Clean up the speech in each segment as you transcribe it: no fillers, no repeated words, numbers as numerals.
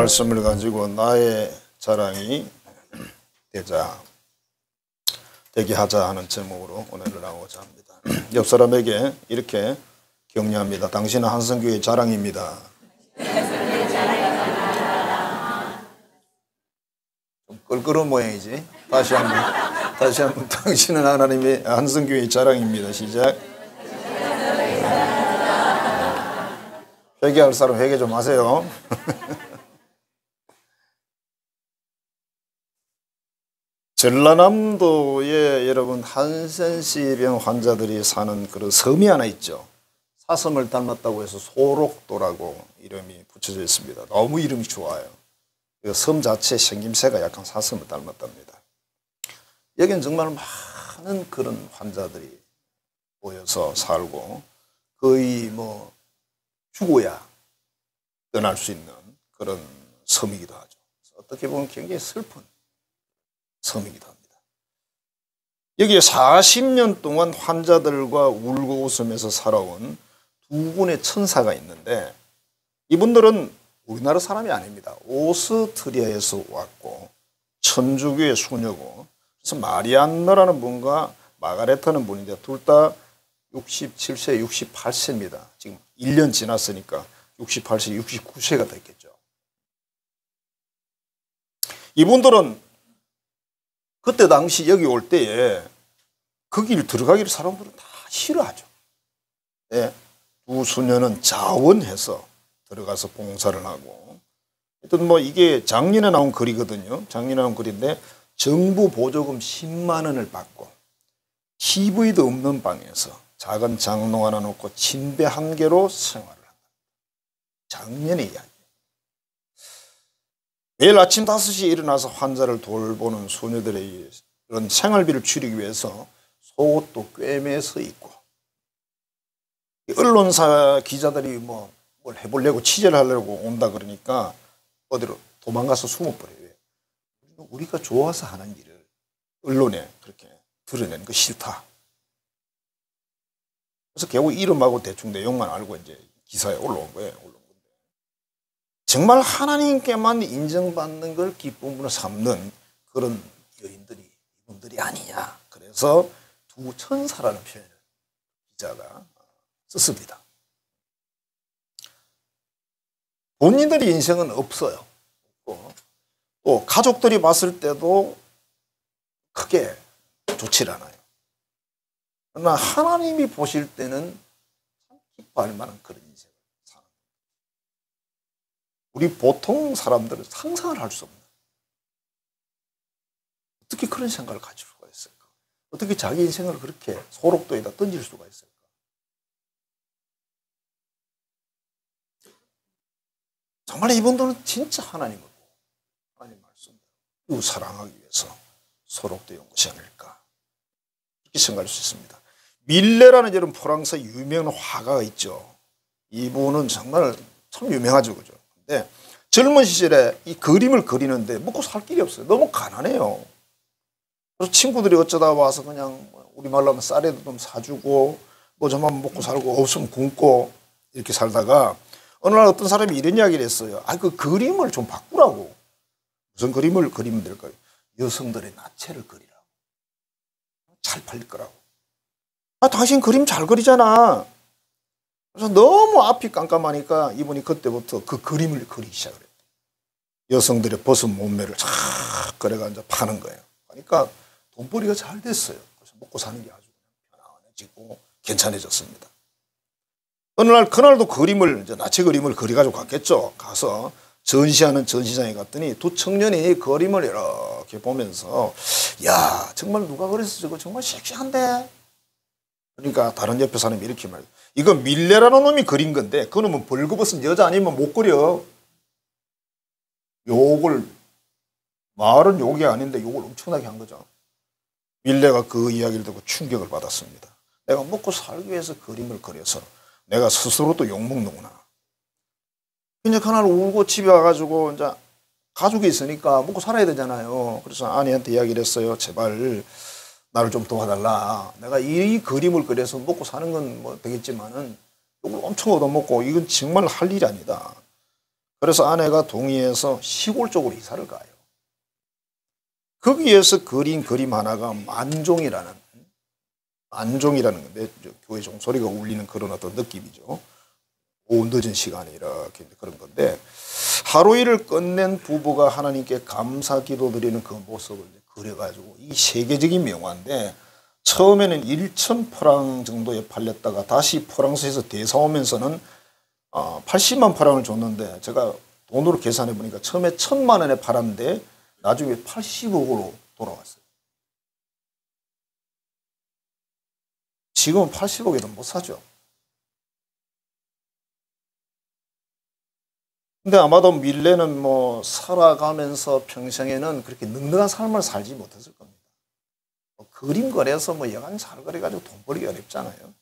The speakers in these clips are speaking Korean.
말씀을 가지고 나의 자랑이 되게 하자 하는 제목으로 오늘을 나오고자 합니다. 옆 사람에게 이렇게 격려합니다. 당신은 한성교회의 자랑입니다. 좀 껄끄러운 모양이지. 다시 한번 당신은 하나님의 한성교회의 자랑입니다. 시작. 회개할 사람 회개 좀 하세요. 전라남도에 여러분 한센시병 환자들이 사는 그런 섬이 하나 있죠. 사슴을 닮았다고 해서 소록도라고 이름이 붙여져 있습니다. 너무 이름이 좋아요. 섬 자체 생김새가 약간 사슴을 닮았답니다. 여기는 정말 많은 그런 환자들이 모여서 살고 거의 죽어야 떠날 수 있는 그런 섬이기도 하죠. 어떻게 보면 굉장히 슬픈 섬이기도 합니다. 여기에 40년 동안 환자들과 울고 웃으면서 살아온 두 분의 천사가 있는데 이분들은 우리나라 사람이 아닙니다. 오스트리아에서 왔고 천주교의 수녀고 그래서 마리안느라는 분과 마가레타는 분인데 둘 다 67세, 68세입니다. 지금 1년 지났으니까 68세, 69세가 됐겠죠. 이분들은 그때 당시 여기 올 때에 거기를 들어가기를 사람들은 다 싫어하죠. 네. 두 수녀는 자원해서 들어가서 봉사를 하고 하여튼 이게 작년에 나온 글이거든요. 작년에 나온 글인데 정부 보조금 10만 원을 받고 TV도 없는 방에서 작은 장롱 하나 놓고 침대 한 개로 생활을 한다. 작년의 이야기. 매일 아침 5시에 일어나서 환자를 돌보는 소녀들의 이런 생활비를 줄이기 위해서 속옷도 꿰매서 입고 언론사 기자들이 뭘 해보려고 취재를 하려고 온다 그러니까 어디로 도망가서 숨어버려요. 우리가 좋아서 하는 일을 언론에 그렇게 드러내는 거 싫다. 그래서 결국 이름하고 대충 내용만 알고 이제 기사에 올라온 거예요. 정말 하나님께만 인정받는 걸 기쁨으로 삼는 그런 여인들이 이분들이 아니냐. 그래서 두 천사라는 표현을 기자가 썼습니다. 본인들의 인생은 없어요. 또 가족들이 봤을 때도 크게 좋지 않아요. 그러나 하나님이 보실 때는 참 기뻐할 만한 그런 인생을 사는 거예요. 우리 보통 사람들은 상상을 할 수 없는 어떻게 그런 생각을 가질 수가 있을까? 어떻게 자기 인생을 그렇게 소록도에다 던질 수가 있을까? 정말 이분들은 진짜 하나님 말씀을 사랑하기 위해서 소록도에 온 것이 아닐까 이렇게 생각할 수 있습니다. 밀레라는 이런 프랑스 유명한 화가가 있죠. 이분은 정말 참 유명하죠. 그죠? 근데 젊은 시절에 이 그림을 그리는데 먹고 살 길이 없어요. 너무 가난해요. 그래서 친구들이 어쩌다 와서 그냥 우리말로 하면 쌀에도 좀 사주고 좀만 먹고 살고 없으면 굶고 이렇게 살다가 어느 날 어떤 사람이 이런 이야기를 했어요. 그 그림을 좀 바꾸라고. 무슨 그림을 그리면 될까요? 여성들의 나체를 그리라고. 잘 팔릴 거라고. 당신 그림 잘 그리잖아. 그래서 너무 앞이 깜깜하니까 이분이 그때부터 그 그림을 그리기 시작을 했대요. 여성들의 벗은 몸매를 쫙 그래가 이제 파는 거예요. 그러니까 돈벌이가 잘 됐어요. 그래서 먹고 사는 게 아주 편안해지고 괜찮아졌습니다. 어느 날 그날도 이제 나체 그림을 그려가지고 갔겠죠. 가서 전시하는 전시장에 갔더니 두 청년이 그림을 이렇게 보면서 야 정말 누가 그랬어 저거 정말 섹시한데. 그러니까 다른 옆에 사람이 이렇게 말해요. 이거 밀레라는 놈이 그린 건데 그 놈은 벌거벗은 여자 아니면 못 그려. 욕을 말은 욕이 아닌데 욕을 엄청나게 한 거죠. 밀레가 그 이야기를 듣고 충격을 받았습니다. 내가 먹고 살기 위해서 그림을 그려서 내가 스스로도 욕먹는구나. 그냥 그날 울고 집에 와가지고 이제 가족이 있으니까 먹고 살아야 되잖아요. 그래서 아내한테 이야기를 했어요. 제발 나를 좀 도와달라. 내가 이 그림을 그려서 먹고 사는 건 되겠지만은 욕을 엄청 얻어먹고 이건 정말 할 일이 아니다. 그래서 아내가 동의해서 시골 쪽으로 이사를 가요. 거기에서 그린 그림 하나가 만종이라는 건데 교회 종소리가 울리는 그런 어떤 느낌이죠. 오후 늦은 시간에 이렇게 그런 건데 하루 일을 끝낸 부부가 하나님께 감사 기도 드리는 그 모습을 그려가지고 이 세계적인 명화인데 처음에는 1,000프랑 정도에 팔렸다가 다시 프랑스에서 대사오면서는 80만 프랑을 줬는데 제가 돈으로 계산해 보니까 처음에 1,000만 원에 팔았는데 나중에 80억으로 돌아왔어요. 지금은 80억에도 못 사죠. 근데 아마도 밀레는 뭐 살아가면서 평생에는 그렇게 넉넉한 삶을 살지 못했을 겁니다. 그림 거래해서 뭐 여간 잘 거래가지고 돈 벌기 어렵잖아요.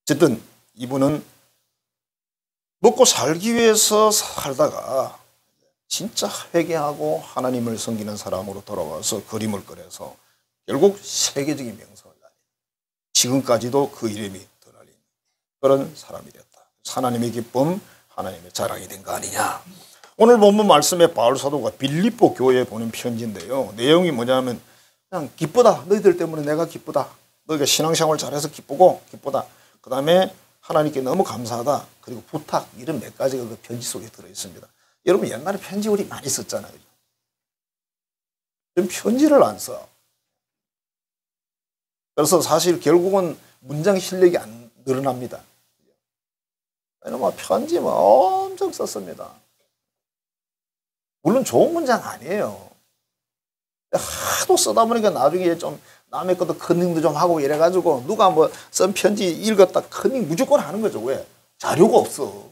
어쨌든 이분은 먹고 살기 위해서 살다가 진짜 회개하고 하나님을 섬기는 사람으로 돌아와서 그림을 그려서 결국 세계적인 명성을 날린 지금까지도 그 이름이 드날린 그런 사람이 됐다. 하나님의 기쁨, 하나님의 자랑이 된 거 아니냐. 오늘 본문 말씀에 바울 사도가 빌립보 교회에 보낸 편지인데요. 내용이 뭐냐면 그냥 기쁘다. 너희들 때문에 내가 기쁘다. 너희가 신앙생활 잘해서 기쁘다. 그 다음에 하나님께 너무 감사하다. 그리고 부탁 이런 몇 가지가 그 편지 속에 들어있습니다. 여러분 옛날에 편지 우리 많이 썼잖아요. 지금 편지를 안 써. 그래서 사실 결국은 문장 실력이 안 늘어납니다. 왜냐면 편지 엄청 썼습니다. 물론 좋은 문장 아니에요. 하도 쓰다 보니까 나중에 좀 남의 것도 컨닝도 좀 하고 이래가지고 누가 뭐 쓴 편지 읽었다 컨닝 무조건 하는 거죠. 왜? 자료가 없어.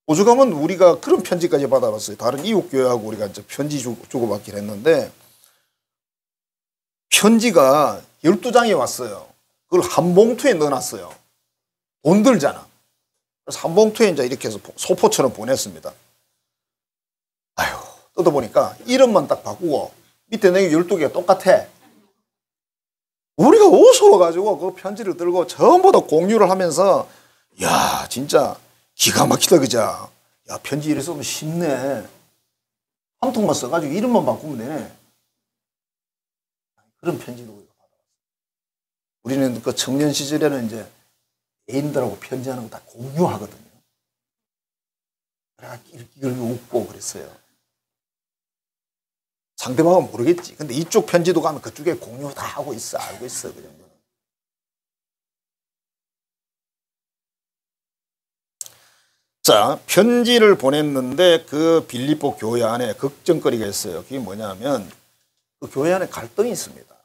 오죽하면 우리가 그런 편지까지 받아봤어요. 다른 이웃교회하고 우리가 이제 편지 주고받기를 했는데 편지가 12장이 왔어요. 그걸 한 봉투에 넣어놨어요. 돈 들잖아. 그래서 한 봉투에 이제 이렇게 해서 소포처럼 보냈습니다. 아휴, 뜯어보니까 이름만 딱 바꾸고 밑에 내용 12개가 똑같아. 우리가 어서워가지고 그 편지를 들고 전부 다 공유를 하면서 야 진짜 기가 막히다 그죠? 야 편지 이래 쓰면 쉽네. 한 통만 써가지고 이름만 바꾸면 되네. 그런 편지도 우리가 받아봤어요. 우리는 그 청년 시절에는 이제 애인들하고 편지하는 거 다 공유하거든요. 내가 이걸 웃고 그랬어요. 상대방은 모르겠지. 근데 이쪽 편지도 가면 그쪽에 공유 다 하고 있어. 알고 있어. 그 정도는. 자, 편지를 보냈는데 그 빌립보 교회 안에 걱정거리가 있어요. 그게 뭐냐면 그 교회 안에 갈등이 있습니다.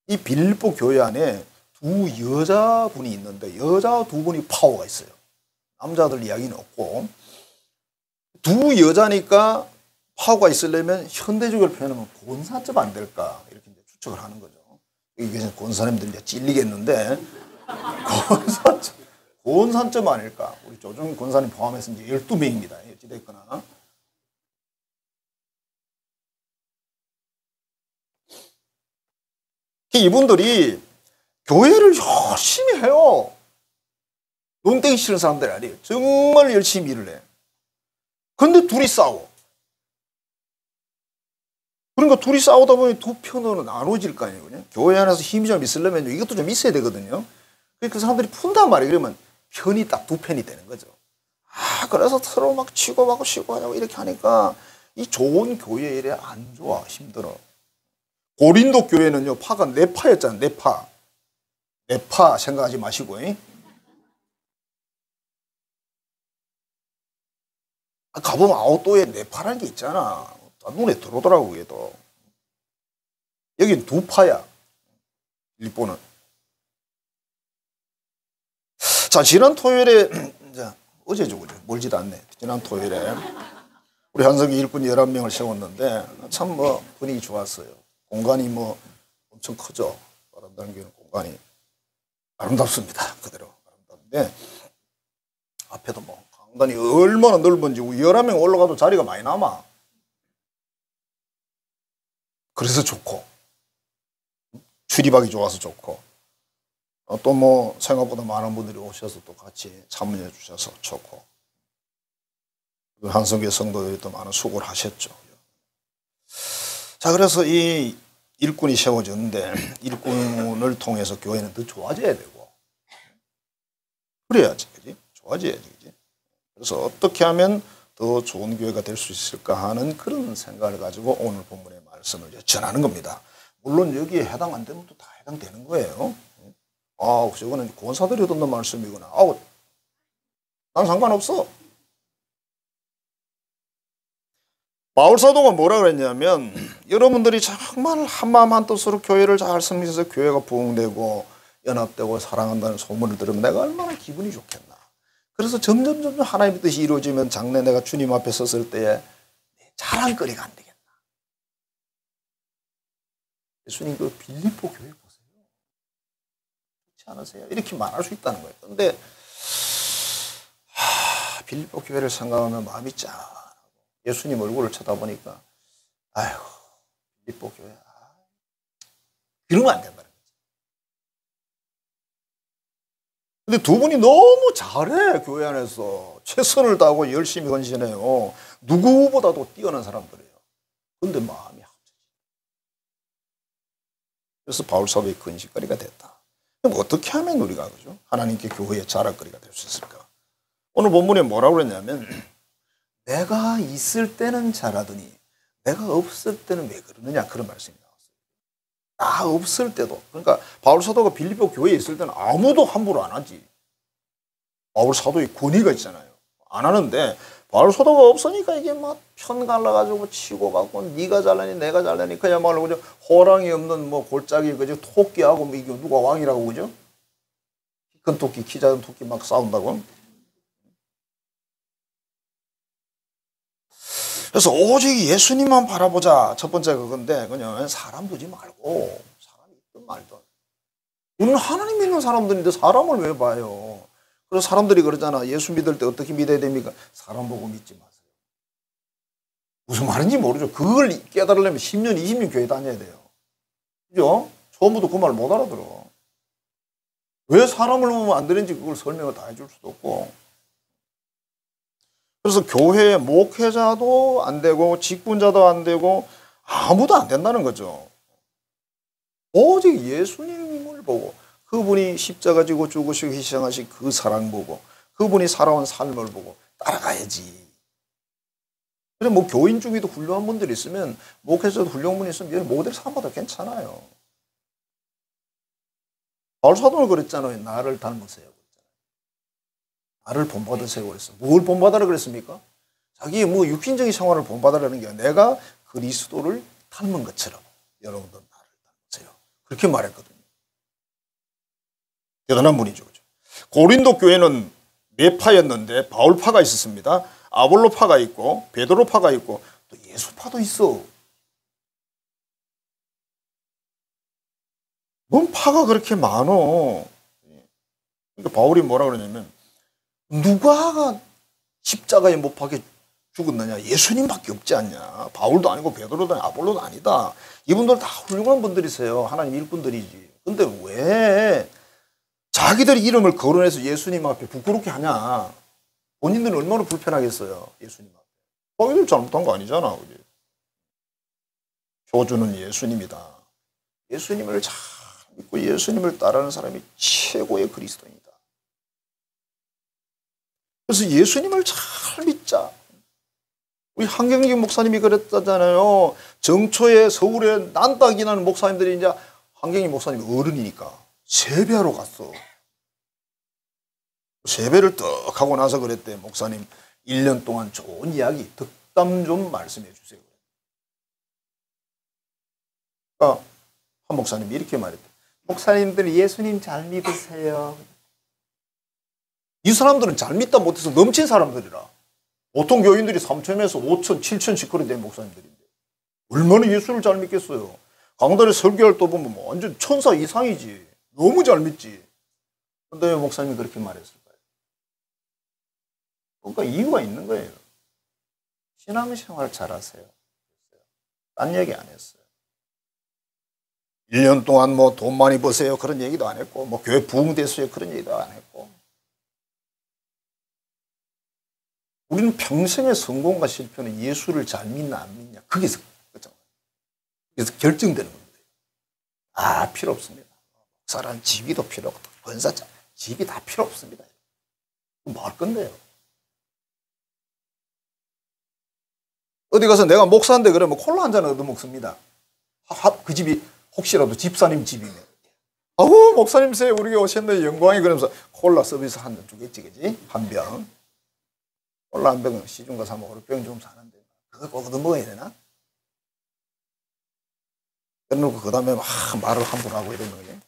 이 빌립보 교회 안에 두 여자분이 있는데 여자 두 분이 파워가 있어요. 남자들 이야기는 없고 두 여자니까 파워가 있으려면 현대적으로 표현하면 권사점 안 될까 이렇게 이제 추측을 하는 거죠. 이게 권사님들 이제 찔리겠는데 권사점 아닐까. 우리 조정 권사님 포함해서 이제 12명입니다. 어찌됐거나. 이분들이 교회를 열심히 해요. 눈 떼기 싫은 사람들이 아니에요. 정말 열심히 일을 해. 그런데 둘이 싸워. 그러니까 둘이 싸우다 보니 두 편으로 나눠질 거 아니에요. 그냥? 교회 안에서 힘이 좀 있으려면 이것도 좀 있어야 되거든요. 그 사람들이 푼단 말이에요. 그러면 편이 딱 두 편이 되는 거죠. 그래서 서로 막 치고받고 치고하고 이렇게 하니까 이 좋은 교회 일에 안 좋아. 힘들어. 고린도 교회는요, 파가 네파였잖아요. 네파 생각하지 마시고. 가보면 아웃도어에 네파라는 게 있잖아. 눈에 들어오더라고, 그게도. 여긴 두 파야. 일본은. 자, 지난 토요일에, 어제죠, 그죠? 멀지도 않네. 지난 토요일에. 우리 한성기 일꾼 11명을 세웠는데, 참 분위기 좋았어요. 공간이 엄청 크죠. 바람당기는 공간이. 아름답습니다. 그대로. 아름다운데, 앞에도 강단이 얼마나 넓은지, 11명 올라가도 자리가 많이 남아. 그래서 좋고, 출입하기 좋아서 좋고. 또 뭐 생각보다 많은 분들이 오셔서 또 같이 참여해 주셔서 좋고, 한성교회 성도들이 또 많은 수고를 하셨죠. 자, 그래서 이 일꾼이 세워졌는데 일꾼을 통해서 교회는 더 좋아져야 되고, 그래야지, 그지? 좋아져야지, 그지? 그래서 어떻게 하면 더 좋은 교회가 될 수 있을까 하는 그런 생각을 가지고 오늘 본문의 말씀을 전하는 겁니다. 물론 여기에 해당 안 되면 또 다 해당되는 거예요. 저거는 권사들이 듣는 말씀이구나. 난 상관없어. 바울사도가 뭐라 그랬냐면, 여러분들이 정말 한마음 한뜻으로 교회를 잘 섬기셔서 교회가 부흥되고 연합되고 사랑한다는 소문을 들으면 내가 얼마나 기분이 좋겠나. 그래서 점점 하나님의 뜻이 이루어지면 장래 내가 주님 앞에 섰을 때에 자랑거리가 안 되겠나. 예수님 그 빌립보 교회 보세요. 그렇지 않으세요? 이렇게 말할 수 있다는 거예요. 그런데 빌립보 교회를 생각하면 마음이 짠하고 예수님 얼굴을 쳐다보니까 아이고 빌립보 교회 이러면 안 된다는 거죠. 근데 두 분이 너무 잘해. 교회 안에서 최선을 다하고 열심히 헌신해요. 누구보다도 뛰어난 사람들이에요. 그런데 마음이 합쳐지. 그래서 바울사도의 근심거리가 됐다. 그럼 어떻게 하면 우리가 그죠? 하나님께 교회의 자랑거리가 될 수 있을까? 오늘 본문에 뭐라고 그랬냐면, 내가 있을 때는 잘하더니 내가 없을 때는 왜 그러느냐, 그런 말씀이 나왔어요. 나 없을 때도. 그러니까 바울 사도가 빌립보 교회에 있을 때는 아무도 함부로 안 하지. 바울 사도의 권위가 있잖아요. 안 하는데 바울 사도가 없으니까 이게 막 편 갈라가지고 치고 받고 네가 잘나니 내가 잘나니 그야말로 그죠, 호랑이 없는 뭐 골짜기 그죠, 토끼하고 뭐 이게 누가 왕이라고 그죠? 키 큰 토끼 키 작은 토끼 막 싸운다고. 그래서 오직 예수님만 바라보자. 첫 번째 그건데, 그냥 사람 보지 말고, 사람이 있든 말든. 우리는 하나님 믿는 사람들인데 사람을 왜 봐요? 그래서 사람들이 그러잖아. 예수 믿을 때 어떻게 믿어야 됩니까? 사람 보고 믿지 마세요. 무슨 말인지 모르죠. 그걸 깨달으려면 10년, 20년 교회 다녀야 돼요. 그죠? 처음부터 그 말 못 알아들어. 왜 사람을 보면 안 되는지 그걸 설명을 다 해줄 수도 없고. 그래서 교회 목회자도 안 되고 직분자도 안 되고 아무도 안 된다는 거죠. 오직 예수님을 보고 그분이 십자가 지고 죽으시고 희생하신 그 사랑 보고 그분이 살아온 삶을 보고 따라가야지. 그래서 뭐 교인 중에도 훌륭한 분들이 있으면, 목회자도 훌륭한 분이 있으면 모델 삼아도 괜찮아요. 바울 사도는 그랬잖아요. 나를 닮으세요. 나를 본받으세요 그랬어. 뭘 본받으라 그랬습니까? 자기의 뭐 육신적인 생활을 본받으라는 게 아니라 내가 그리스도를 닮은 것처럼 여러분도 나를 닮으세요. 그렇게 말했거든요. 대단한 분이죠. 고린도 교회는 네 파였는데 바울파가 있었습니다. 아볼로파가 있고 베드로파가 있고 또 예수파도 있어. 뭔 파가 그렇게 많어. 그러니까 바울이 뭐라 그러냐면, 누가 십자가에 못 박혀 죽었느냐? 예수님밖에 없지 않냐? 바울도 아니고 베드로도 아니고 아볼로도 아니다. 이분들 다 훌륭한 분들이세요. 하나님 일꾼들이지. 근데 왜 자기들 이름을 거론해서 예수님 앞에 부끄럽게 하냐? 본인들은 얼마나 불편하겠어요. 예수님 앞에. 자기들 잘못한 거 아니잖아. 그지? 표주는 예수님이다. 예수님을 잘 믿고 예수님을 따르는 사람이 최고의 그리스도인이다. 그래서 예수님을 잘 믿자. 우리 한경직 목사님이 그랬잖아요. 정초에 서울에 난딱이 나는 목사님들이 이제 한경직 목사님이 어른이니까 세배하러 갔어. 세배를 떡 하고 나서 그랬대. 목사님 1년 동안 좋은 이야기 덕담 좀 말씀해 주세요. 그러니까 한 목사님이 이렇게 말했대. 목사님들 예수님 잘 믿으세요. 이 사람들은 잘 믿다 못해서 넘친 사람들이라. 보통 교인들이 3천에서 5천, 7천씩 그래 된 목사님들인데 얼마나 예수를 잘 믿겠어요. 강단에 설교할 때 보면 뭐 완전 천사 이상이지. 너무 잘 믿지. 그런데 왜 목사님이 그렇게 말했을까요? 그러니까 이유가 있는 거예요. 신앙생활 잘하세요. 딴 얘기 안 했어요. 1년 동안 뭐 돈 많이 버세요 그런 얘기도 안 했고, 뭐 교회 부흥됐어요 그런 얘기도 안 했고. 우리는 평생의 성공과 실패는 예수를 잘 믿나 안 믿냐 거기서 결정되는 겁니다. 필요 없습니다. 목사란 집이도 필요 없고 권사장 집이 다 필요 없습니다. 뭐 할 건데요? 어디 가서 내가 목사인데 그러면 콜라 한 잔 얻어 먹습니다. 그 집이 혹시라도 집사님 집이면, 아우 목사님 새 우리 오셨네 영광이, 그러면서 콜라 서비스 한 잔 주겠지, 그지? 한 병. 콜라 한 병은 시중 가서 하면 5병 좀 사는데 그걸 꼭 얻어 먹어야 되나? 그래놓고 그 다음에 막 말을 함부로 하고 이러는 거지.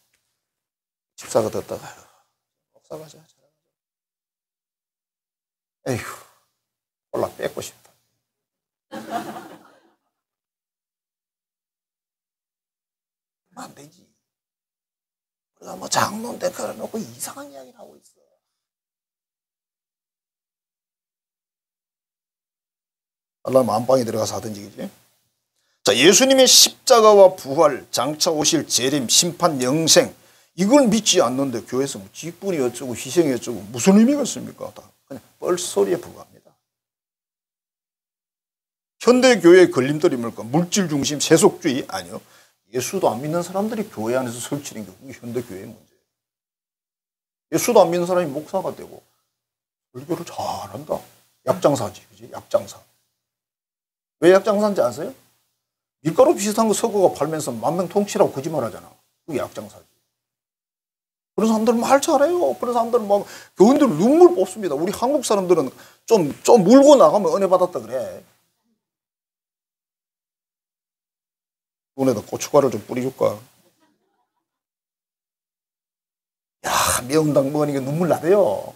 집사가 듣다가 목사가 자 에휴 콜라 뺏고 싶다. 안 되지. 우리가 뭐 장로인 데크를 놓고 이상한 이야기를 하고 있어. 알라면 안방에 들어가서 하든지, 그지? 자, 예수님의 십자가와 부활, 장차 오실 재림, 심판, 영생, 이걸 믿지 않는데 교회에서 뭐 직분이 어쩌고 희생이 어쩌고 무슨 의미가 있습니까? 다 그냥 뻘소리에 불과합니다. 현대교회의 걸림돌이 뭘까? 물질 중심 세속주의? 아니요. 예수도 안 믿는 사람들이 교회 안에서 설치는 게 그게 현대교회의 문제예요. 예수도 안 믿는 사람이 목사가 되고 설교를 잘한다. 약장사지, 그지? 약장사. 왜 약장사인지 아세요? 밀가루 비슷한 거 섞어가 팔면서 만명 통치라고 거짓말하잖아. 그게 약장사지. 그런 사람들은 말 잘해요. 그런 사람들은 막 교인들 눈물 뽑습니다. 우리 한국 사람들은 좀 물고 나가면 은혜 받았다 그래. 눈에다 고춧가루를 좀 뿌려줄까? 야, 매운탕 먹으니까 눈물 나대요.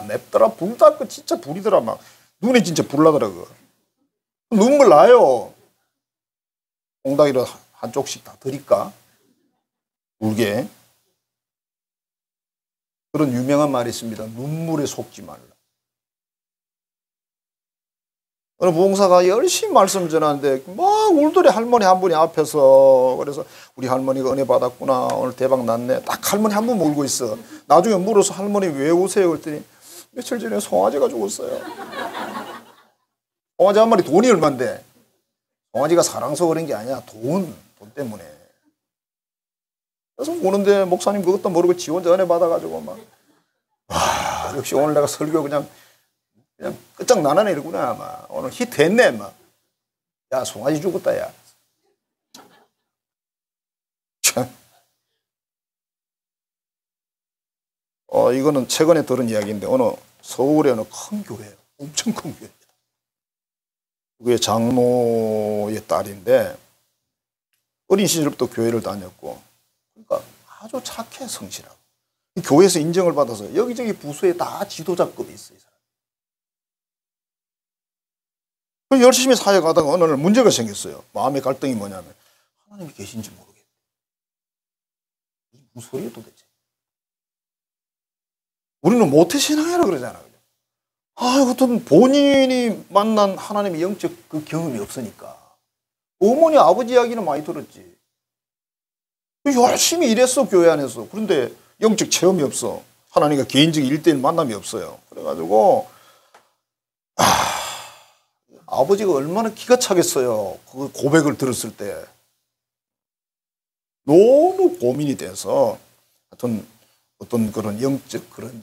맵더라. 불다. 그 진짜 불이더라. 막 눈에 진짜 불 나더라. 눈물 나요. 옹다리로 한쪽씩 다 드릴까? 울게. 그런 유명한 말이 있습니다. 눈물에 속지 말라. 어느 부흥사가 열심히 말씀 전하는데 막 울더래. 할머니 한 분이 앞에서. 그래서 우리 할머니가 은혜 받았구나, 오늘 대박 났네. 딱 할머니 한 분 울고 있어. 나중에 물어서 할머니 왜 우세요? 그랬더니 며칠 전에 송아지가 죽었어요. 송아지 한 마리 돈이 얼만데. 송아지가 사랑서 그런 게 아니야. 돈 때문에. 그래서 우는데 목사님 그것도 모르고 지 혼자 은혜 받아가지고 막, 역시 오늘 내가 설교 그냥 끝장나는 일이구나. 막 오늘 히트했네. 막, 야 송아지 죽었다 야. 이거는 최근에 들은 이야기인데 어느 서울의 어느 큰 교회, 엄청 큰 교회입니다. 그게 장로의 딸인데 어린 시절부터 교회를 다녔고, 그러니까 아주 착해 성실하고 교회에서 인정을 받아서 여기저기 부서에 다 지도자급이 있어요. 열심히 사역하다가 어느 날 문제가 생겼어요. 마음의 갈등이 뭐냐면 하나님이 계신지 모르겠다. 이게 무슨 소리야 도대체. 우리는 모태신앙이라고 그러잖아요. 이것도 본인이 만난 하나님의 영적 그 경험이 없으니까. 어머니 아버지 이야기는 많이 들었지. 열심히 일했어 교회 안에서. 그런데 영적 체험이 없어. 하나님과 개인적 1대1 만남이 없어요. 그래가지고 아버지가 얼마나 기가 차겠어요. 그 고백을 들었을 때. 너무 고민이 돼서 어떤 그런 영적 그런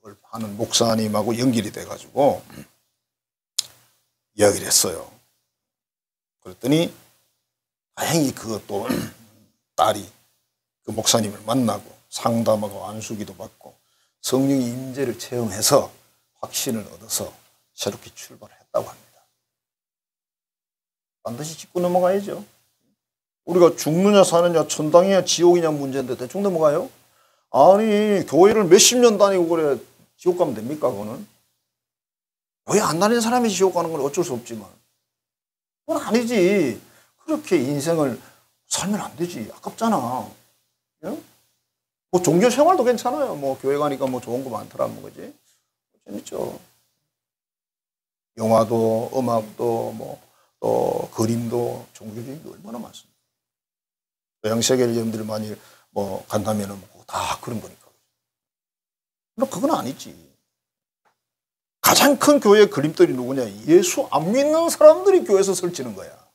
걸 하는 목사님하고 연결이 돼가지고 이야기를 했어요. 그랬더니 다행히 그것도 딸이 그 목사님을 만나고 상담하고 안수기도 받고 성령의 임재를 체험해서 확신을 얻어서 새롭게 출발했다고 합니다. 반드시 짚고 넘어가야죠. 우리가 죽느냐 사느냐 천당이냐 지옥이냐 문제인데 대충 넘어가요? 아니 교회를 몇십 년 다니고 그래 지옥 가면 됩니까? 그거는 교회 안 다니는 사람이 지옥 가는 건 어쩔 수 없지만 그건 아니지. 그렇게 인생을 살면 안 되지. 아깝잖아. 예? 뭐 종교 생활도 괜찮아요. 뭐 교회 가니까 뭐 좋은 거 많더라 뭐 그지? 재밌죠. 영화도 음악도 뭐 또 그림도 종교적인 게 얼마나 많습니다. 서양세계 여러분들이 많이 뭐 간다면은 다 그런 거니까. 그럼 그건 아니지. 가장 큰 교회의 그림들이 누구냐? 예수 안 믿는 사람들이 교회에서 설치는 거야.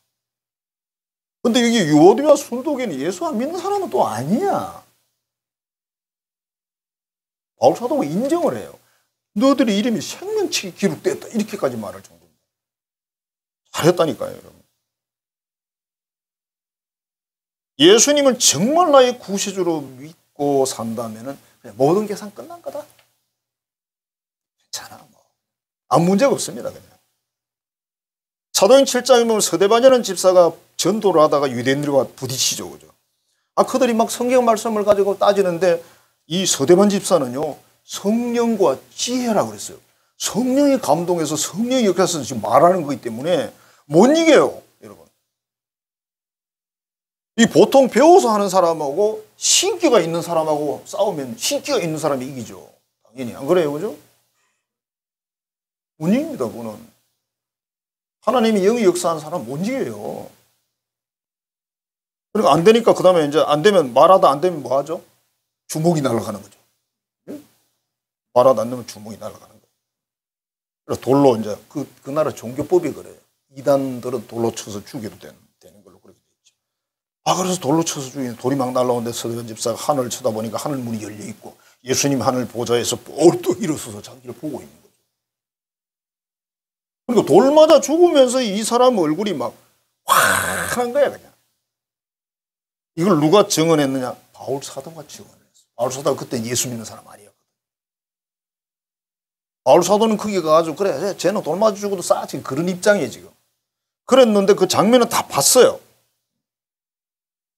근데 여기 유오디와 순도교는 예수 안 믿는 사람은 또 아니야. 바울 사도가 인정을 해요. 너희들의 이름이 생명책에 기록됐다. 이렇게까지 말할 정도입니다. 잘했다니까요, 여러분. 예수님을 정말 나의 구세주로 믿고 산다면은 모든 계산 끝난 거다. 괜찮아, 뭐. 아무 문제가 없습니다, 그냥. 사도행 7장에 보면 서대반이라는 집사가 전도를 하다가 유대인들과 부딪히죠, 그죠? 그들이 막 성경 말씀을 가지고 따지는데 이 서대반 집사는요, 성령과 지혜라고 그랬어요. 성령이 감동해서 성령이 역사해서 지금 말하는 거기 때문에 못 이겨요, 여러분. 이 보통 배워서 하는 사람하고 신기가 있는 사람하고 싸우면 신기가 있는 사람이 이기죠. 당연히. 안 그래요, 그죠? 못 이깁니다, 그거는. 하나님이 영이 역사하는 사람은 못 이겨요. 그러니까 안 되니까 그 다음에 이제 안 되면 말하다 안 되면 뭐 하죠? 주먹이 날아가는 거죠. 말하다 안 되면 주먹이 날아가는 거예요. 그래서 돌로 이제 그 나라 종교법이 그래요. 이단들은 돌로 쳐서 죽여도 되는 걸로 그렇게 돼 있죠. 그래서 돌로 쳐서 죽이는 돌이 막 날아오는데 서대반 집사가 하늘을 쳐다보니까 하늘 문이 열려 있고 예수님 하늘 보좌에서 또 일어서서 자기를 보고 있는 거죠. 그러니까 돌 맞아 죽으면서 이 사람 얼굴이 막 화한 거야, 그냥. 이걸 누가 증언했느냐? 바울 사도가 증언했어요. 바울 사도가 그때 예수 믿는 사람 아니었거든. 바울 사도는 거기 가가지고 그래, 쟤는 돌 맞아 죽어도 싸. 지금 그런 입장이에요, 지금. 그랬는데 그 장면은 다 봤어요.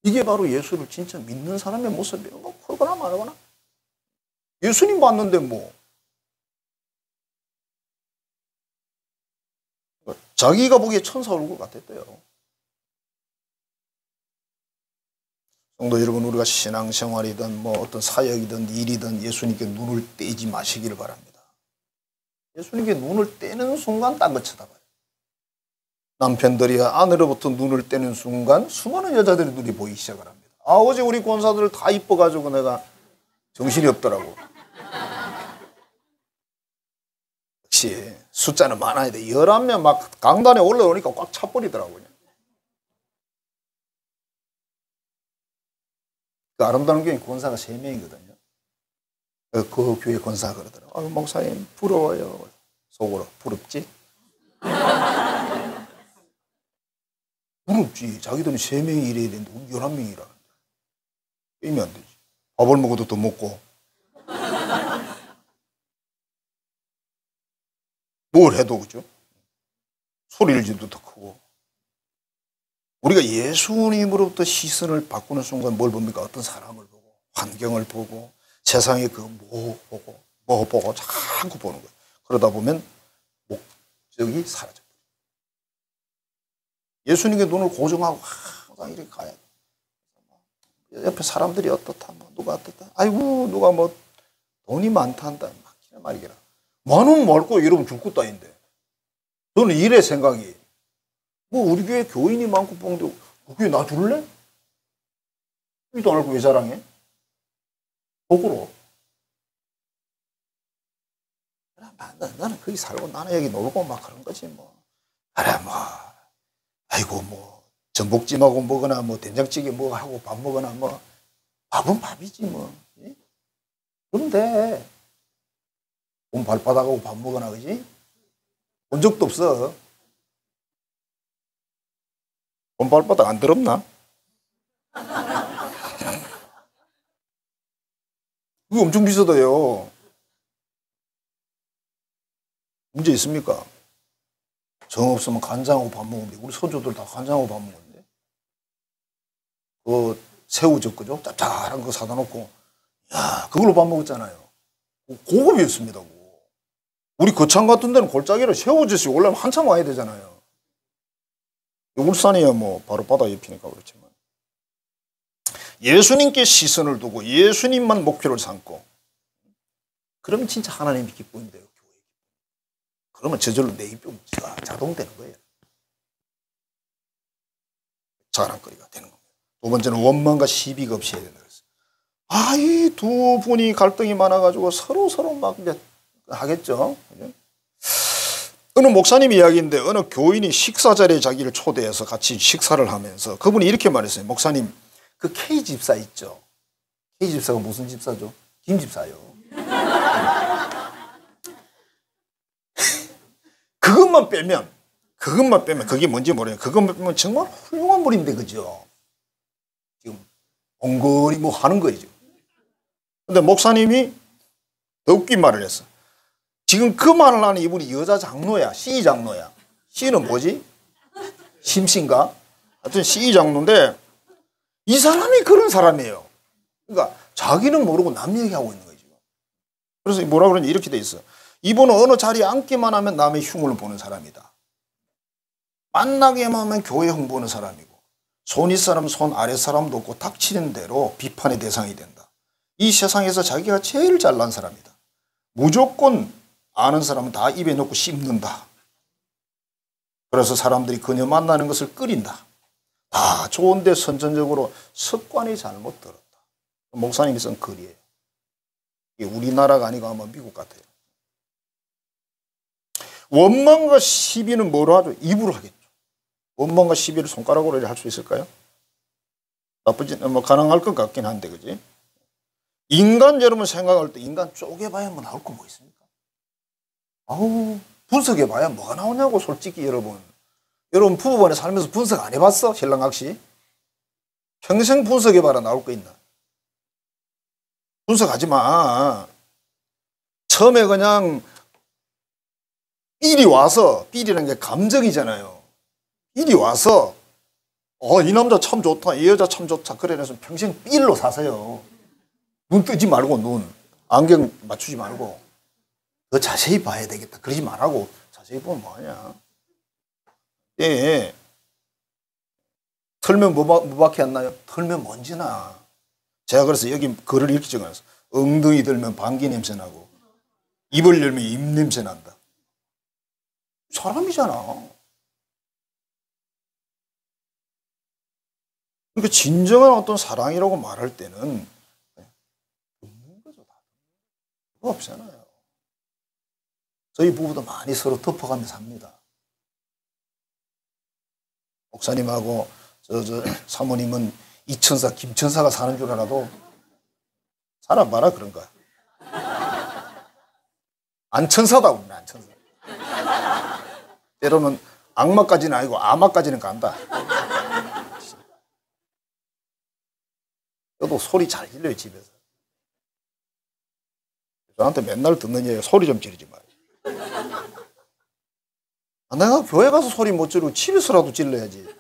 이게 바로 예수를 진짜 믿는 사람의 모습이에요. 뭐 그러거나 말거나. 예수님 봤는데 뭐. 자기가 보기에 천사 얼굴 같았대요. 성도 여러분, 우리가 신앙생활이든 뭐 어떤 사역이든 일이든 예수님께 눈을 떼지 마시기를 바랍니다. 예수님께 눈을 떼는 순간 딴 거 쳐다봐요. 남편들이 아내로부터 눈을 떼는 순간 수많은 여자들의 눈이 보이기 시작을 합니다. 어제 우리 권사들 다 이뻐가지고 내가 정신이 없더라고. 역시 숫자는 많아야 돼. 11명 막 강단에 올라오니까 꽉 차버리더라고요. 그 아름다운 교회 권사가 3명이거든요. 그 교회 권사가 그러더라고요. 목사님 부러워요. 속으로. 부럽지? 부럽지. 자기들은 3명이 일해야 되는데 우리 11명이라는데. 게임이 안 되지. 밥을 먹어도 더 먹고. 뭘 해도 그죠? 소리를 지도 더 크고. 우리가 예수님으로부터 시선을 바꾸는 순간 뭘 봅니까? 어떤 사람을 보고, 환경을 보고, 세상의 뭐 보고 자꾸 보는 거예요. 그러다 보면 목적이 사라져요. 예수님께 눈을 고정하고 항상 이렇게 가야 돼. 옆에 사람들이 어떻다, 뭐 누가 어떻다. 아이고, 누가 뭐 돈이 많다한다. 막히나 말이라. 많으면 말고 여러분 줄 것도 아닌데. 저는 이래 생각이. 뭐 우리 교회 교인이 많고 보는데 그 교회 나 줄래? 이도 안 알고 왜 자랑해? 거꾸로. 나는 거기 살고 나는 여기 놀고 막 그런 거지 뭐. 그래 뭐. 아이고 뭐 전복찜하고 먹거나 뭐 된장찌개 뭐 하고 밥 먹거나 뭐 밥은 밥이지 뭐. 그런데 돈 발바닥하고 밥 먹거나 그지? 본 적도 없어. 돈 발바닥 안 더럽나? 그게 엄청 비싸다요. 문제 있습니까? 정 없으면 간장하고 밥 먹으면 돼. 우리 선조들 다 간장하고 밥 먹는데. 그 새우젓 그죠? 짭짤한 거 사다 놓고 야 그걸로 밥 먹었잖아요. 고급이었습니다. 그거. 우리 거창 같은 데는 골짜기로 새우젓이 올라면 한참 와야 되잖아요. 울산이야 뭐 바로 바다 옆이니까 그렇지만 예수님께 시선을 두고 예수님만 목표를 삼고 그러면 진짜 하나님이 기쁨인데요. 그러면 저절로 내 입가 자동되는 거예요. 자랑거리가 되는 겁니다. 두 번째는 원망과 시비가 없이 해야 된다 그랬어요. 이 두 분이 갈등이 많아가지고 서로 막 이제 하겠죠. 어느 목사님 이야기인데 어느 교인이 식사 자리에 자기를 초대해서 같이 식사를 하면서 그분이 이렇게 말했어요. 목사님, 그 K 집사 있죠. K 집사가 무슨 집사죠? 김 집사요. 그것만 빼면 그게 뭔지 모르겠어요. 그것만 빼면 정말 훌륭한 분인데 그죠? 지금 엉거리 뭐 하는 거죠. 근데 목사님이 더 웃긴 말을 했어. 지금 그 말을 하는 이분이 여자 장로야. C 장로야. C는 뭐지? 심씨인가? 하여튼 C 장로인데 이 사람이 그런 사람이에요. 그러니까 자기는 모르고 남 얘기하고 있는 거죠. 그래서 뭐라 그러냐 이렇게 돼 있어. 이분은 어느 자리에 앉기만 하면 남의 흉을 보는 사람이다. 만나기만 하면 교회 홍보하는 사람이고 손 윗사람 손 아랫사람도 없고 닥치는 대로 비판의 대상이 된다. 이 세상에서 자기가 제일 잘난 사람이다. 무조건 아는 사람은 다 입에 넣고 씹는다. 그래서 사람들이 그녀 만나는 것을 꺼린다. 다 좋은데 선천적으로 습관이 잘못 들었다. 목사님이 쓴 글이에요. 이게 우리나라가 아니고 아마 미국 같아요. 원망과 시비는 뭐로 하죠? 입으로 하겠죠. 원망과 시비를 손가락으로 할 수 있을까요? 나쁘지, 가능할 것 같긴 한데, 그지? 인간 여러분 생각할 때 인간 쪼개봐야 뭐 나올 거 뭐 있습니까? 분석해봐야 뭐가 나오냐고, 솔직히 여러분. 여러분 부부간에 살면서 분석 안 해봤어? 신랑각시? 평생 분석해봐라 나올 거 있나? 분석하지 마. 처음에 그냥 삘이 와서, 삘이라는 게 감정이잖아요. 삘이 와서 이 남자 참 좋다, 이 여자 참 좋다 그래서 평생 삘로 사세요. 눈 뜨지 말고 눈 안경 맞추지 말고 더 자세히 봐야 되겠다 그러지 말라고. 자세히 보면 뭐하냐. 예. 털면 무밖에 안 나요? 털면 먼지나. 제가 그래서 여기 글을 이렇게 적어놨어요. 엉덩이 들면 방귀 냄새 나고 입을 열면 입 냄새 난다. 사람이잖아. 그러니까 진정한 어떤 사랑이라고 말할 때는 없는 거죠. 그거 없잖아요. 저희 부부도 많이 서로 덮어가며 삽니다. 목사님하고 저 사모님은 이천사 김천사가 사는 줄 알아도 살아봐라 그런 거야. 안천사다 우리는 안천사. 때로는 악마까지는 아니고 아마까지는 간다. 저도 소리 잘 질러요 집에서. 저한테 맨날 듣는 얘기가 소리 좀 지르지 마요. 내가 교회 가서 소리 못 지르고 집에서라도 질러야지.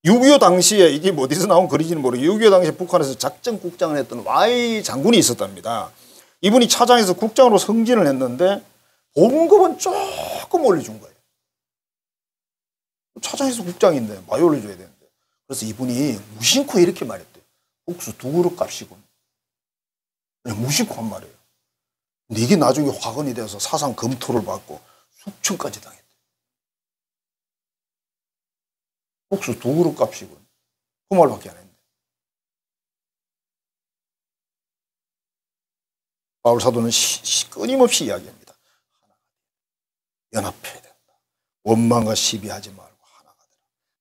6.25 당시에 이게 어디서 나온 글인지는 모르겠어요. 6.25 당시에 북한에서 작전국장을 했던 Y 장군이 있었답니다. 이분이 차장에서 국장으로 승진을 했는데 봉급은 조금 올려준 거예요. 차장에서 국장인데 많이 올려줘야 되는데. 그래서 이분이 무심코 이렇게 말했대요. 국수 2그릇 값이군. 그냥 무심코 한 말이에요. 근데 이게 나중에 화근이 돼서 사상 검토를 받고 숙청까지 당했대요. 국수 2그릇 값이군. 그 말밖에 안 했는데. 바울 사도는 끊임없이 이야기합니다. 연합해야 된다. 원망과 시비하지 말고 하나가 되라.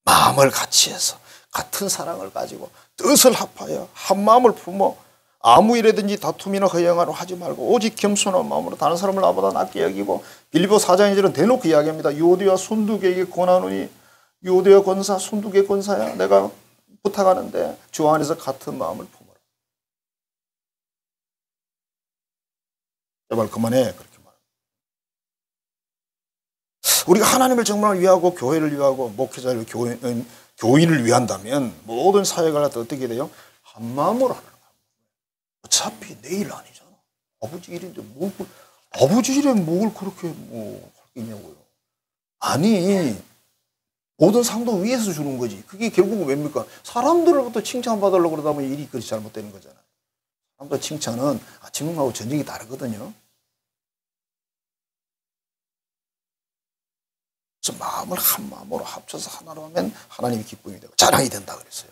마음을 같이 해서 같은 사랑을 가지고 뜻을 합하여 한 마음을 품어 아무 일에든지 다툼이나 허영하려 하지 말고 오직 겸손한 마음으로 다른 사람을 나보다 낫게 여기고. 빌립보 4장 2절은 대놓고 이야기합니다. 유오디와 순두개에게 권하노니 유오디와 권사 순두개 권사야 내가 부탁하는데 주 안에서 같은 마음을 품어라. 제발 그만해 그렇게 말합니다. 우리가 하나님을 정말 위하고 교회를 위하고 목회자를 교인을 위한다면 모든 사회가 어떻게 돼요? 한 마음으로 하는 거예요. 어차피 내일 아니잖아. 아버지 일인데 아버지 일에 뭘 그렇게 할 거냐고요. 아니 모든 상도 위에서 주는 거지. 그게 결국은 뭡니까? 사람들로부터 칭찬받으려고 그러다 보면 일이 그렇게 잘못되는 거잖아요. 사람들 칭찬은 아침하고 저녁이 다르거든요. 그래서 마음을 한 마음으로 합쳐서 하나로 하면 하나님이 기쁨이 되고 자랑이 된다 그랬어요.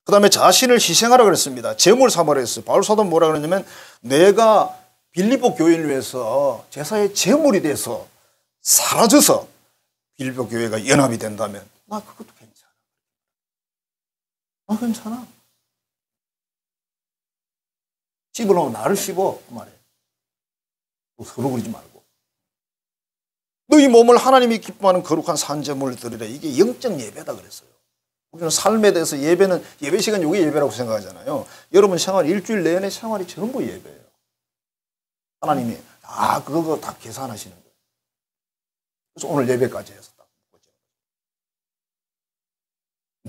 그 다음에 자신을 희생하라 그랬습니다. 제물 삼으라 했어요. 바울 사도는 뭐라 그러냐면 내가 빌립보 교회를 위해서 제사의 제물이 돼서 사라져서 빌립보 교회가 연합이 된다면 나 그것도 괜찮아. 나 괜찮아. 씹으려면 나를 씹어 그 말이에요. 서로 그러지 말고. 너희 몸을 하나님이 기뻐하는 거룩한 산제물을 드리라. 이게 영적 예배다 그랬어요. 우리는 삶에 대해서 예배는 예배 시간 이게 예배라고 생각하잖아요. 여러분 생활 일주일 내내 생활이 전부 예배예요. 하나님이 그거 다 계산하시는 거예요. 그래서 오늘 예배까지 해서 딱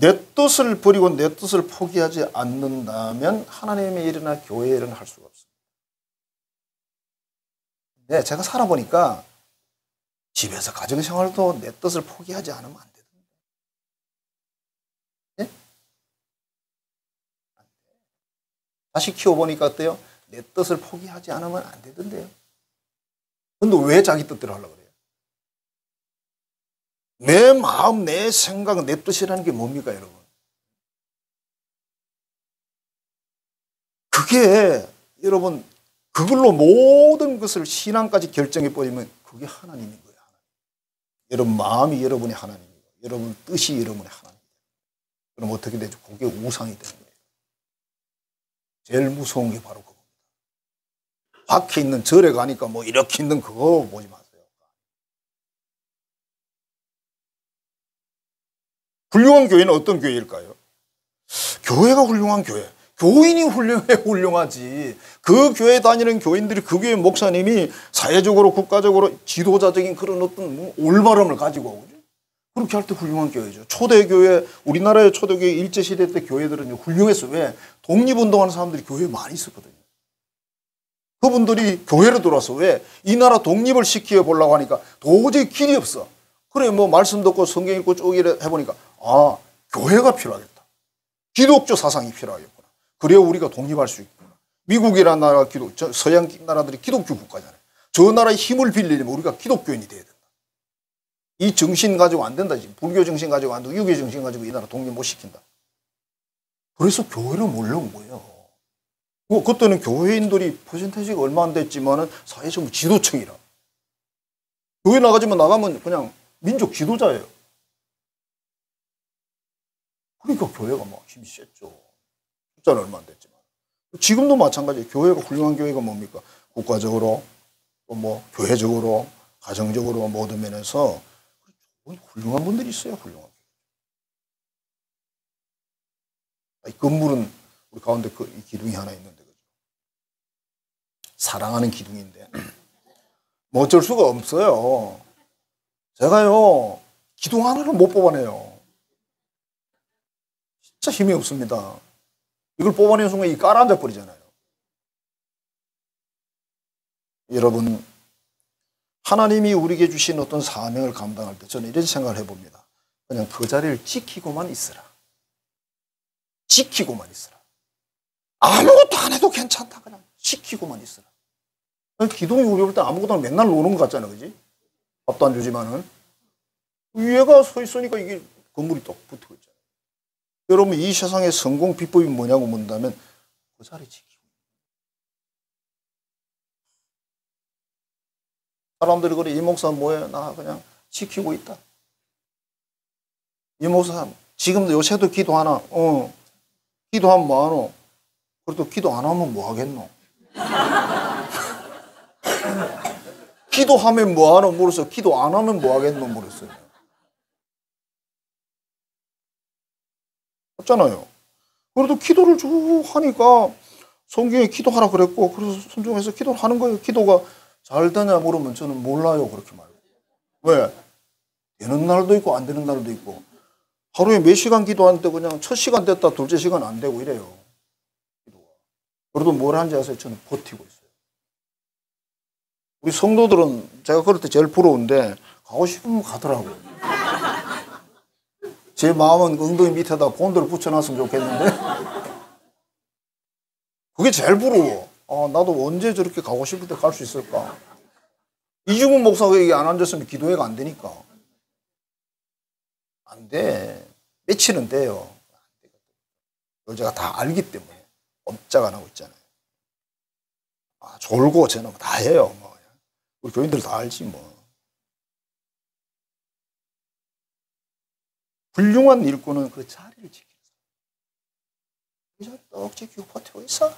내 뜻을 버리고 내 뜻을 포기하지 않는다면 하나님의 일이나 교회의 일은 할 수가 없습니다. 네, 제가 살아보니까 집에서 가정생활도 내 뜻을 포기하지 않으면 안 되던데. 네? 다시 키워보니까 어때요? 내 뜻을 포기하지 않으면 안 되던데요. 근데 왜 자기 뜻대로 하려고 그래요? 내 마음, 내 생각, 내 뜻이라는 게 뭡니까, 여러분? 그게 여러분 그걸로 모든 것을 신앙까지 결정해버리면 그게 하나님인 거예요. 여러분 마음이 여러분의 하나님이고 여러분 뜻이 여러분의 하나님이에요. 그럼 어떻게 되죠? 그게 우상이 되는 거예요. 제일 무서운 게 바로 그겁니다. 밖에 있는 절에 가니까 뭐 이렇게 있는 그거 보지 마세요. 훌륭한 교회는 어떤 교회일까요? 교회가 훌륭한 교회. 교인이 훌륭하지. 그 교회 다니는 교인들이 그 교회 목사님이 사회적으로 국가적으로 지도자적인 그런 어떤 올바름을 가지고 그죠? 그렇게 할 때 훌륭한 교회죠. 초대교회, 우리나라의 초대교회 일제시대 때 교회들은 훌륭했어요. 왜? 독립운동하는 사람들이 교회에 많이 있었거든요. 그분들이 교회로 들어와서 왜? 이 나라 독립을 시켜보려고 하니까 도저히 길이 없어. 그래 뭐 말씀 듣고 성경 읽고 쭉 해보니까 교회가 필요하겠다. 기독교 사상이 필요하겠구나. 그래야 우리가 독립할 수 있구나. 미국이라는 나라가 서양 나라들이 기독교 국가잖아요. 저 나라의 힘을 빌리려면 우리가 기독교인이 돼야 된다. 이 정신 가지고 안 된다. 불교 정신 가지고 안 되고 유교 정신 가지고 이 나라 독립 못 시킨다. 그래서 교회로 몰려온 거예요. 그때는 교회인들이 퍼센테이지가 얼마 안 됐지만은 사회 전부 지도층이라. 교회 나가면 그냥 민족 지도자예요. 그러니까 교회가 막 힘이 셌죠. 숫자는 얼마 안 됐지만. 지금도 마찬가지예요. 교회가 훌륭한 교회가 뭡니까? 국가적으로 또 뭐 교회적으로 가정적으로 모든 면에서 훌륭한 분들이 있어요. 훌륭한. 이 건물은 우리 가운데 이 기둥이 하나 있는데 그죠? 사랑하는 기둥인데 뭐 어쩔 수가 없어요. 제가요 기둥 하나를 못 뽑아내요. 진짜 힘이 없습니다. 이걸 뽑아내는 순간 이 깔아앉아 버리잖아요. 여러분 하나님이 우리에게 주신 어떤 사명을 감당할 때 저는 이런 생각을 해봅니다. 그냥 그 자리를 지키고만 있으라. 지키고만 있으라. 아무것도 안 해도 괜찮다. 그냥 지키고만 있으라. 기둥이 우리 볼 때 아무것도 맨날 노는 것 같잖아요. 그지? 밥도 안 주지만은. 위에가 서 있으니까 이게 건물이 딱 붙고 있잖아요. 여러분 이 세상의 성공 비법이 뭐냐고 묻는다면 그 자리 지키고. 사람들이 그래 이 목사 뭐해? 나 그냥 지키고 있다. 이 목사 지금도 요새도 기도하나? 기도하면 뭐하노? 그래도 기도 안 하면 뭐 하겠노? 기도하면 뭐하노? 물었어. 기도 안 하면 뭐 하겠노? 물었어요. 없잖아요. 그래도 기도를 쭉 하니까 성경에 기도하라 그랬고 그래서 순종해서 기도를 하는 거예요. 기도가 잘 되냐 물으면 저는 몰라요. 그렇게 말해요. 왜? 되는 날도 있고 안 되는 날도 있고 하루에 몇 시간 기도하는데 그냥 첫 시간 됐다 둘째 시간 안 되고 이래요. 기도가. 그래도 뭘 하는지 아세요? 저는 버티고 있어요. 우리 성도들은 제가 그럴 때 제일 부러운데 가고 싶으면 가더라고요. 제 마음은 엉덩이 밑에다 본드를 붙여놨으면 좋겠는데 그게 제일 부러워. 나도 언제 저렇게 가고 싶을 때 갈 수 있을까? 이중훈 목사가 여기 안 앉았으면 기도회가 안 되니까. 안 돼. 며칠은 돼요. 그걸 제가 다 알기 때문에 꼼짝 안 하고 있잖아요. 졸고 저는 다 해요. 뭐. 우리 교인들 다 알지 뭐. 훌륭한 일꾼은 그 자리를 지키는 사람. 떡 지키고 버티고 있어.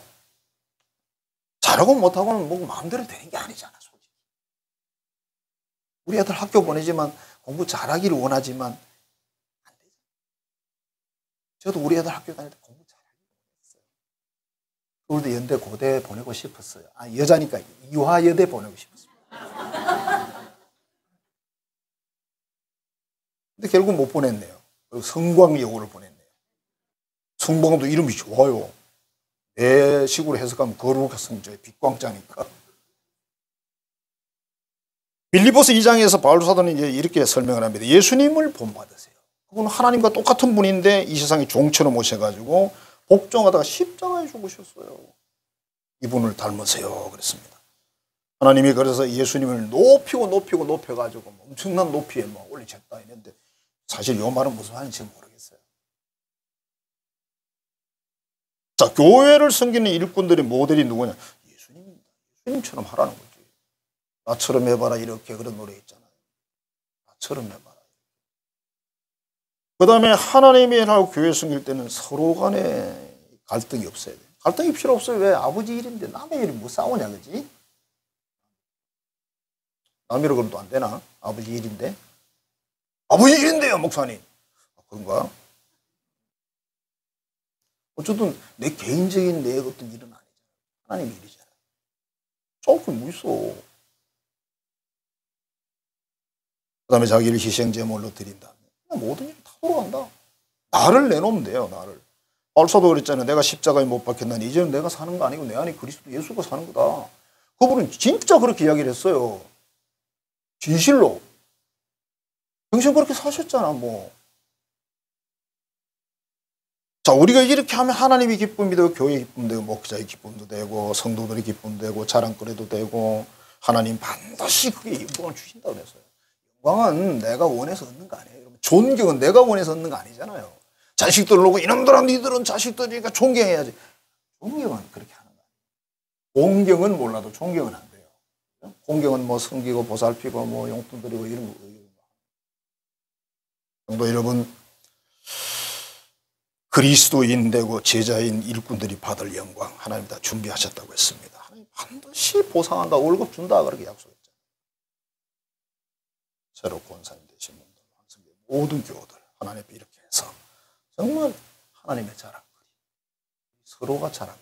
잘하고 못하고는 뭐 마음대로 되는 게 아니잖아, 솔직히. 우리 애들 학교 보내지만 공부 잘하기를 원하지만 안 되죠. 저도 우리 애들 학교 다닐 때 공부 잘하기를 원했어요. 서울대 연대 고대 보내고 싶었어요. 여자니까 이화여대 보내고 싶었어요. 근데 결국 못 보냈네요. 성광여고를 보냈네요. 성광도 이름이 좋아요. 내 식으로 해석하면 거룩한 성자의 빛광자니까. 빌립보서 2장에서 바울 사도는 이제 이렇게 설명을 합니다. 예수님을 본받으세요. 그분은 하나님과 똑같은 분인데 이 세상에 종처럼 오셔가지고 복종하다가 십자가에 죽으셨어요. 이분을 닮으세요. 그랬습니다. 하나님이 그래서 예수님을 높여가지고 엄청난 높이에 올리셨다 했는데 사실 이 말은 무슨 말인지 모르겠어요. 자, 교회를 섬기는 일꾼들의 모델이 누구냐? 예수님입니다. 예수님처럼 하라는 거지. 나처럼 해봐라 이렇게 그런 노래 있잖아요. 나처럼 해봐라. 그 다음에 하나님의 일하고 교회 섬길 때는 서로 간에 갈등이 없어야 돼요. 갈등이 필요 없어요. 왜? 아버지 일인데 남의 일이 뭐 싸우냐, 그지? 남이라 그러면 또 안 되나? 아버지 일인데. 아버지 일인데요, 목사님. 그런가? 어쨌든 내 개인적인 내 어떤 일은 아니잖아요. 하나님 일이잖아요. 조금 뭐 있어. 그 다음에 자기를 희생제물로 드린다. 모든 일이 다 돌아간다. 나를 내놓으면 돼요. 나를. 바울사도 그랬잖아요. 내가 십자가에 못 박혔나니 이제는 내가 사는 거 아니고 내 안에 그리스도 예수가 사는 거다. 그분은 진짜 그렇게 이야기를 했어요. 진실로. 당신 그렇게 사셨잖아 뭐. 자, 우리가 이렇게 하면 하나님이 기쁨이 되고 교회의 기쁨도 되고 목자의 기쁨도 되고 성도들의 기쁨도 되고 자랑거리도 되고 하나님 반드시 그게 영광을 주신다고 그랬어요. 영광은 내가 원해서 얻는 거 아니에요. 존경은 내가 원해서 얻는 거 아니잖아요. 자식들 놓고 이놈들아 니들은 자식들이니까 존경해야지. 존경은 그렇게 하는 거예요. 공경은 몰라도 존경은 안 돼요. 공경은 뭐 섬기고 보살피고 뭐 용돈 드리고 이런 거. 성도 여러분, 그리스도인 되고 제자인 일꾼들이 받을 영광 하나님 다 준비하셨다고 했습니다. 하나님 반드시 보상한다, 월급 준다 그렇게 약속했잖아요. 새로 권사님 되신 분들, 모든 교우들 하나님 앞에 이렇게 해서 정말 하나님의 자랑거리, 서로가 자랑거리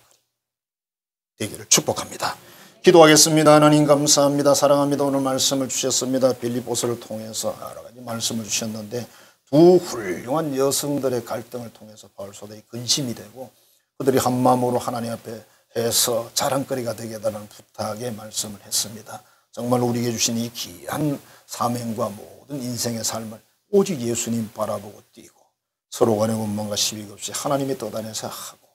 되기를 축복합니다. 기도하겠습니다. 하나님 감사합니다. 사랑합니다. 오늘 말씀을 주셨습니다. 빌립보서를 통해서 여러 가지 말씀을 주셨는데 두 훌륭한 여성들의 갈등을 통해서 바울사도의 근심이 되고 그들이 한 마음으로 하나님 앞에 해서 자랑거리가 되게 해달라는 부탁의 말씀을 했습니다. 정말 우리에게 주신 이 귀한 사명과 모든 인생의 삶을 오직 예수님 바라보고 뛰고 서로 간의 원망과 시비 없이 하나님의 뜻 안에서 하고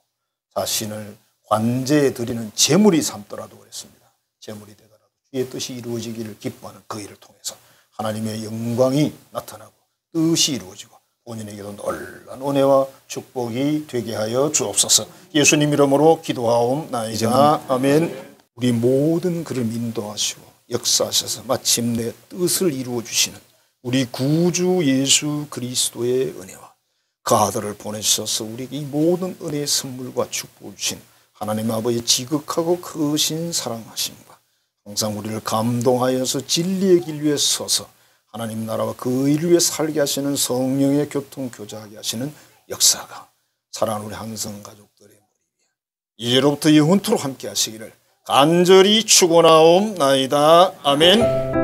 자신을 관제에 드리는 제물이 삼더라도 그랬습니다. 제물이 되더라도 주의 뜻이 이루어지기를 기뻐하는 그 일을 통해서 하나님의 영광이 나타나고 뜻이 이루어지고 본인에게도 놀라운 은혜와 축복이 되게 하여 주옵소서. 예수님 이름으로 기도하옵나이다. 아멘. 우리 모든 그를 인도하시고 역사하셔서 마침내 뜻을 이루어 주시는 우리 구주 예수 그리스도의 은혜와 그 아들을 보내주셔서 우리에게 이 모든 은혜의 선물과 축복을 주신 하나님 아버지의 지극하고 크신 사랑하심과 항상 우리를 감동하여서 진리의 길 위에 서서 하나님 나라와 그 일 위에 살게 하시는 성령의 교통 교제하게 하시는 역사가 사랑하는 우리 한성 가족들의 머리 위에 이제로부터 영원토록 함께 하시기를 간절히 축원하옵나이다. 아멘.